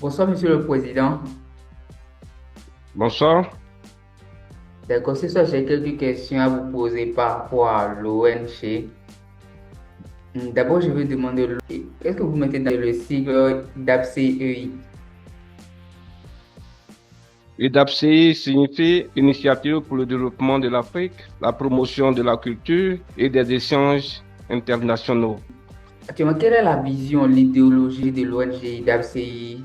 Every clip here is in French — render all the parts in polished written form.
Bonsoir, Monsieur le Président. Bonsoir. D'accord, ce soir, j'ai quelques questions à vous poser par rapport à l'ONG. D'abord, je veux demander, est-ce que vous mettez dans le sigle d'APCEI? UDAPCI signifie Initiative pour le développement de l'Afrique, la promotion de la culture et des échanges internationaux. Actuellement, quelle est la vision, l'idéologie de l'ONG d'APCEI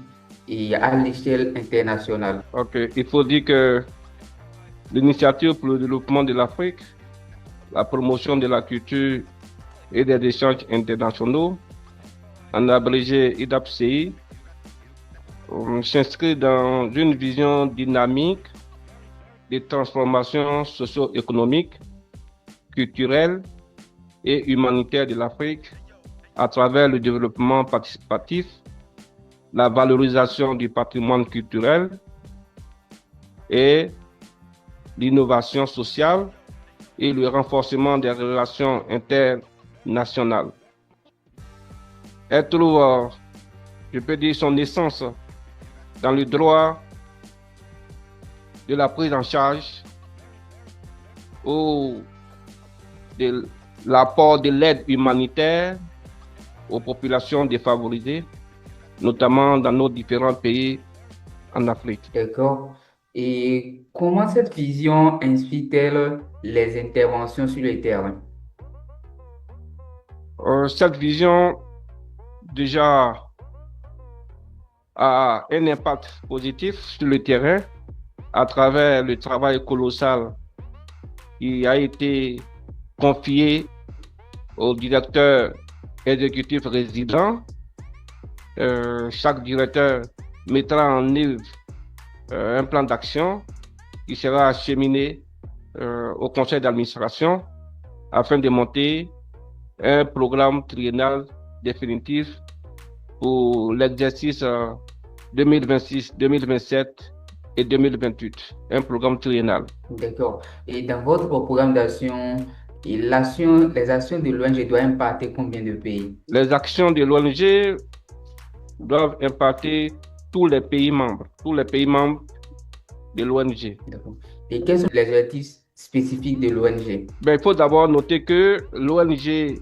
et à l'échelle internationale? Ok, il faut dire que l'Initiative pour le développement de l'Afrique, la promotion de la culture et des échanges internationaux, en abrégé UDAPCI, s'inscrit dans une vision dynamique de transformation socio-économique, culturelle et humanitaire de l'Afrique à travers le développement participatif, la valorisation du patrimoine culturel et l'innovation sociale et le renforcement des relations internationales. Elle trouve, je peux dire, son essence dans le droit de la prise en charge ou de l'apport de l'aide humanitaire aux populations défavorisées, notamment dans nos différents pays en Afrique. D'accord. Et comment cette vision inspire-t-elle les interventions sur le terrain? Cette vision déjà a un impact positif sur le terrain à travers le travail colossal qui a été confié au directeur exécutif résident. Chaque directeur mettra en œuvre un plan d'action qui sera acheminé au conseil d'administration afin de monter un programme triennal définitif pour l'exercice 2026, 2027 et 2028, un programme triennal. D'accord. Et dans votre programme d'action, les actions de l'ONG doivent impacter combien de pays? Les actions de l'ONG doivent impacter tous les pays membres de l'ONG. D'accord. Et quels sont les objectifs spécifiques de l'ONG? Ben, il faut d'abord noter que l'ONG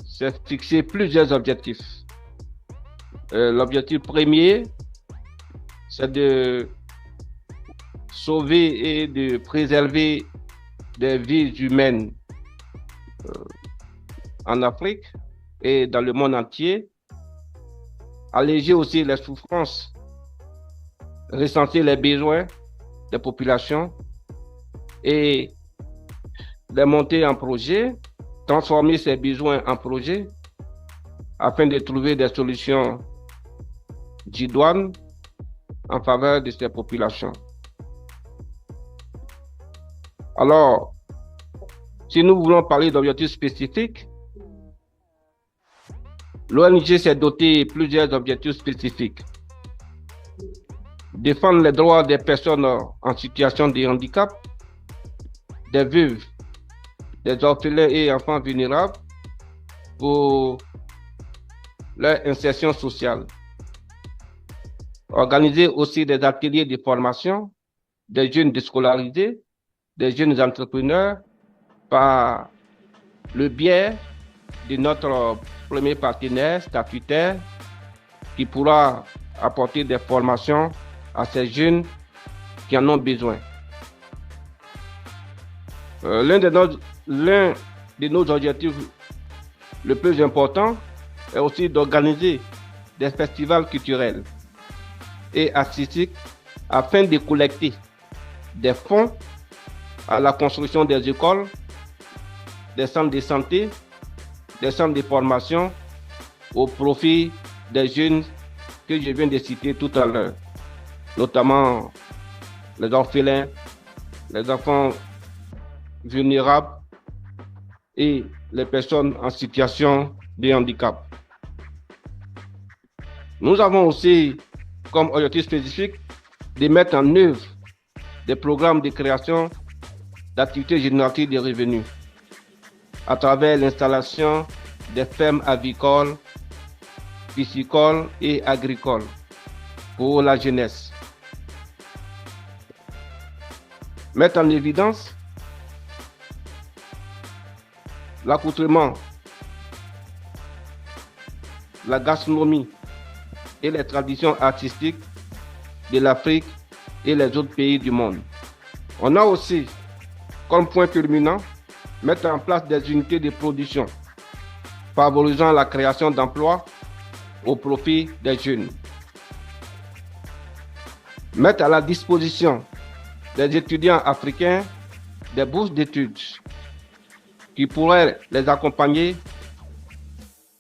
s'est fixé plusieurs objectifs. L'objectif premier, c'est de sauver et de préserver des vies humaines en Afrique et dans le monde entier, alléger aussi les souffrances, recenser les besoins des populations et les monter en projet, transformer ces besoins en projets afin de trouver des solutions idoines en faveur de ces populations. Alors, si nous voulons parler d'objectifs spécifiques, l'ONG s'est dotée de plusieurs objectifs spécifiques. Défendre les droits des personnes en situation de handicap, des veuves, des orphelins et enfants vulnérables pour leur insertion sociale. Organiser aussi des ateliers de formation des jeunes déscolarisés, des jeunes entrepreneurs par le biais de notre premier partenaire statutaire qui pourra apporter des formations à ces jeunes qui en ont besoin. L'un de nos objectifs le plus important est aussi d'organiser des festivals culturels et artistiques afin de collecter des fonds à la construction des écoles, des centres de santé, des centres de formation au profit des jeunes que je viens de citer tout à l'heure, notamment les orphelins, les enfants vulnérables et les personnes en situation de handicap. Nous avons aussi comme objectif spécifique de mettre en œuvre des programmes de création d'activités génératives de revenus à travers l'installation des fermes avicoles, piscicoles et agricoles pour la jeunesse. Mettre en évidence l'accoutrement, la gastronomie et les traditions artistiques de l'Afrique et les autres pays du monde. On a aussi, comme point culminant, mettre en place des unités de production, favorisant la création d'emplois au profit des jeunes. Mettre à la disposition des étudiants africains des bourses d'études qui pourraient les accompagner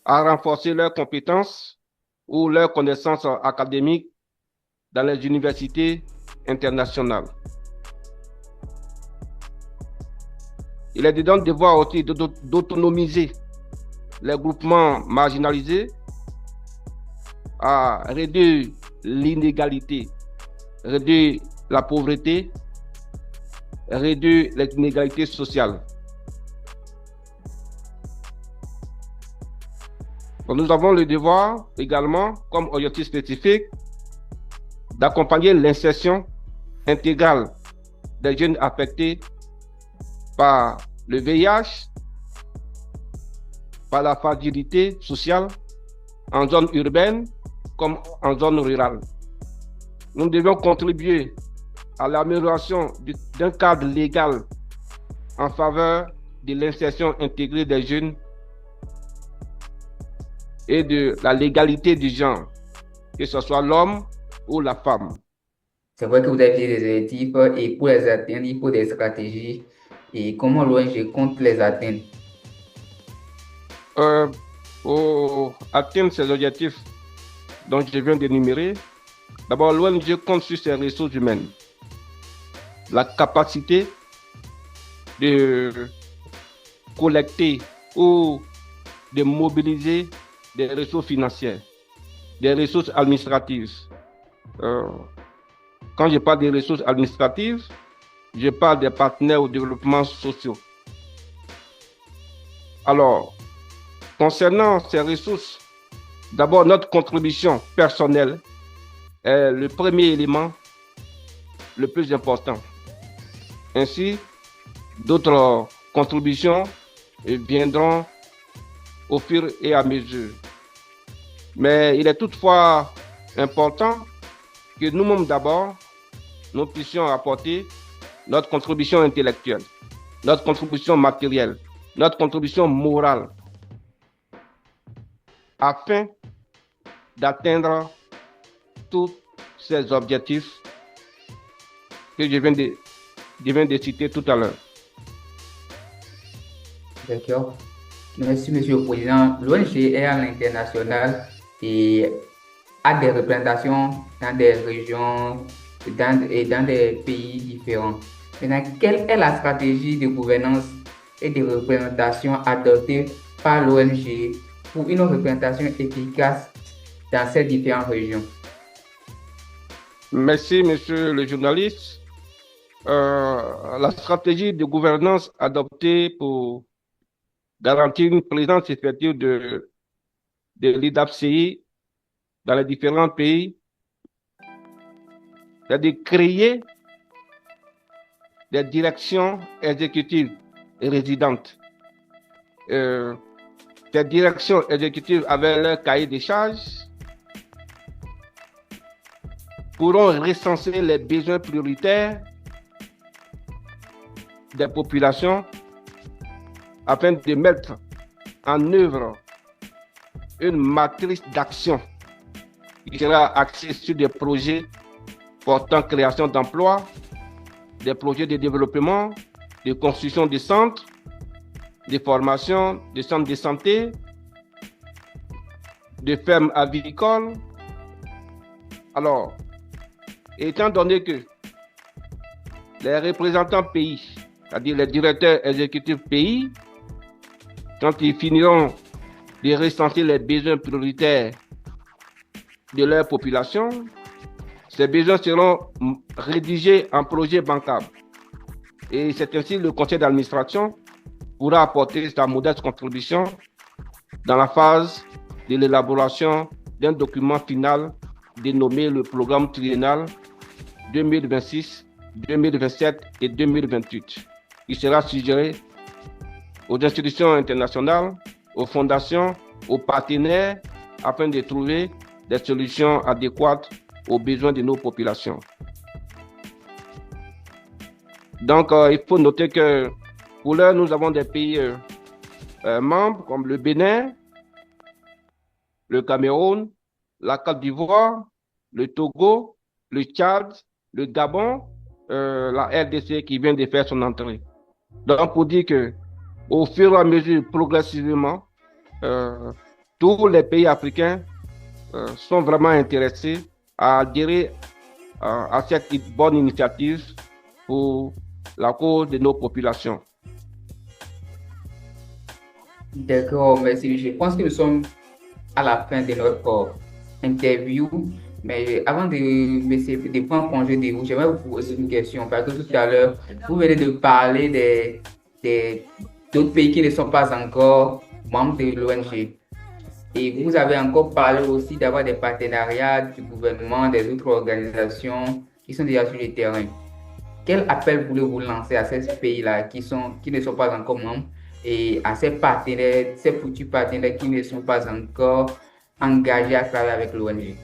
à renforcer leurs compétences ou leurs connaissances académiques dans les universités internationales. Il est donc devoir aussi d'autonomiser les groupements marginalisés, à réduire l'inégalité, réduire la pauvreté, réduire les inégalités sociales. Donc, nous avons le devoir également, comme objectif spécifique, d'accompagner l'insertion intégrale des jeunes affectés par le VIH, par la fragilité sociale en zone urbaine comme en zone rurale. Nous devons contribuer à l'amélioration d'un cadre légal en faveur de l'insertion intégrée des jeunes et de la légalité du genre, que ce soit l'homme ou la femme. C'est vrai que vous aviez des objectifs et pour les atteindre, il faut des stratégies. Et comment l'ONG compte les atteindre? Pour atteindre ces objectifs dont je viens d'énumérer, d'abord l'ONG compte sur ses ressources humaines, la capacité de collecter ou de mobiliser des ressources financières, des ressources administratives. Quand je parle des ressources administratives, je parle des partenaires au développement social. Alors, concernant ces ressources, d'abord notre contribution personnelle est le premier élément le plus important. Ainsi, d'autres contributions viendront au fur et à mesure. Mais il est toutefois important que nous-mêmes d'abord, nous puissions apporter notre contribution intellectuelle, notre contribution matérielle, notre contribution morale, afin d'atteindre tous ces objectifs que je viens de citer tout à l'heure. D'accord. Merci, Monsieur le Président. L'ONG est à l'international et a des représentations dans des régions et dans des pays différents. Maintenant, quelle est la stratégie de gouvernance et de représentation adoptée par l'ONG pour une représentation efficace dans ces différentes régions? Merci, monsieur le journaliste. La stratégie de gouvernance adoptée pour garantir une présence effective de l'IDAPCI dans les différents pays, c'est de créer des directions exécutives et résidentes. Ces directions exécutives, avec leur cahier des charges, pourront recenser les besoins prioritaires des populations afin de mettre en œuvre une matrice d'action qui sera axée sur des projets portant création d'emplois, des projets de développement, de construction de centres, de formation, de centres de santé, de fermes avicoles. Alors, étant donné que les représentants pays, c'est-à-dire les directeurs exécutifs pays, quand ils finiront de recenser les besoins prioritaires de leur population, ces besoins seront rédigés en projet bancable. Et c'est ainsi que le conseil d'administration pourra apporter sa modeste contribution dans la phase de l'élaboration d'un document final dénommé le programme triennal 2026, 2027 et 2028, qui sera suggéré aux institutions internationales, aux fondations, aux partenaires, afin de trouver des solutions adéquates aux besoins de nos populations. Donc, il faut noter que pour l'heure, nous avons des pays membres comme le Bénin, le Cameroun, la Côte d'Ivoire, le Togo, le Tchad, le Gabon, la RDC qui vient de faire son entrée. Donc, pour dire que au fur et à mesure, progressivement, tous les pays africains sont vraiment intéressés à adhérer à cette bonne initiative pour la cause de nos populations. D'accord, merci. Je pense que nous sommes à la fin de notre interview. Mais avant de prendre congé de vous, j'aimerais vous poser une question. Parce que tout à l'heure, vous venez de parler d'autres pays qui ne sont pas encore membres de l'ONG. Et vous avez encore parlé aussi d'avoir des partenariats du gouvernement, des autres organisations qui sont déjà sur le terrain. Quel appel voulez-vous lancer à ces pays-là qui ne sont pas encore membres et à ces partenaires, ces futurs partenaires qui ne sont pas encore engagés à travailler avec l'ONG?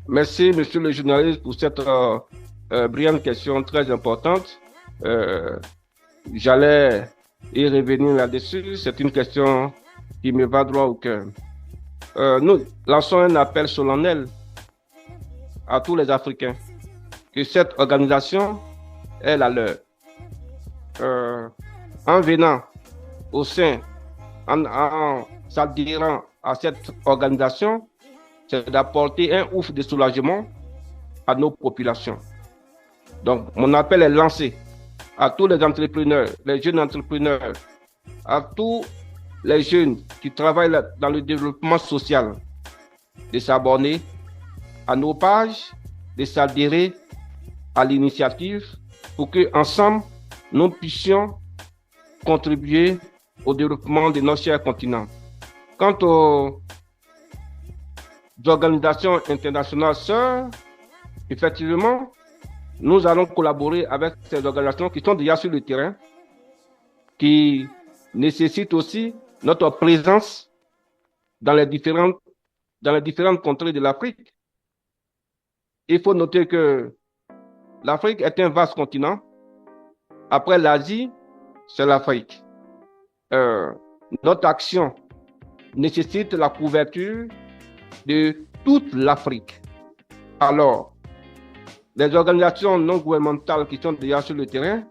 Merci, monsieur le journaliste, pour cette brillante question très importante. J'allais y revenir là-dessus. C'est une question qui me va droit au cœur. Nous lançons un appel solennel à tous les Africains que cette organisation est la leur. En venant au sein, en s'adhérant à cette organisation, c'est d'apporter un ouf de soulagement à nos populations. Donc, mon appel est lancé à tous les entrepreneurs, les jeunes entrepreneurs, à tous les jeunes qui travaillent dans le développement social, de s'abonner à nos pages, de s'adhérer à l'initiative pour qu'ensemble, nous puissions contribuer au développement de notre cher continent. Quant aux organisations internationales sœurs, effectivement, nous allons collaborer avec ces organisations qui sont déjà sur le terrain, qui nécessitent aussi notre présence dans les différentes contrées de l'Afrique. Il faut noter que l'Afrique est un vaste continent. Après l'Asie, c'est l'Afrique. Notre action nécessite la couverture de toute l'Afrique. Alors, les organisations non gouvernementales qui sont déjà sur le terrain,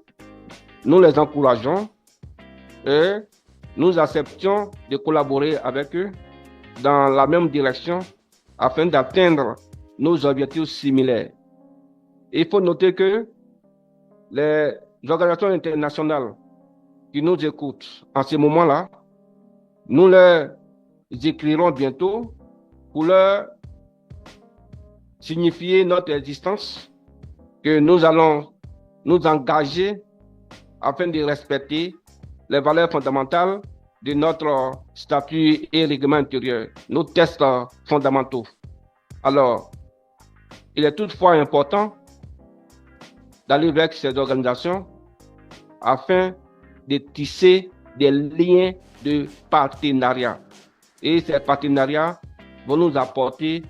nous les encourageons et nous acceptons de collaborer avec eux dans la même direction afin d'atteindre nos objectifs similaires. Il faut noter que les organisations internationales qui nous écoutent en ce moment-là, nous leur écrirons bientôt pour leur signifier notre existence, que nous allons nous engager afin de respecter les valeurs fondamentales de notre statut et règlement intérieur, nos tests fondamentaux. Alors, il est toutefois important d'aller vers ces organisations afin de tisser des liens de partenariat. Et ces partenariats vont nous apporter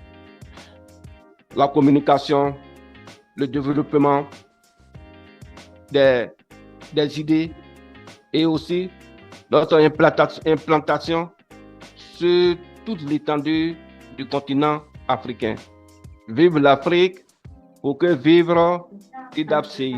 la communication, le développement des idées et aussi notre implantation sur toute l'étendue du continent africain. Vive l'Afrique, pour que vivre Idapsi.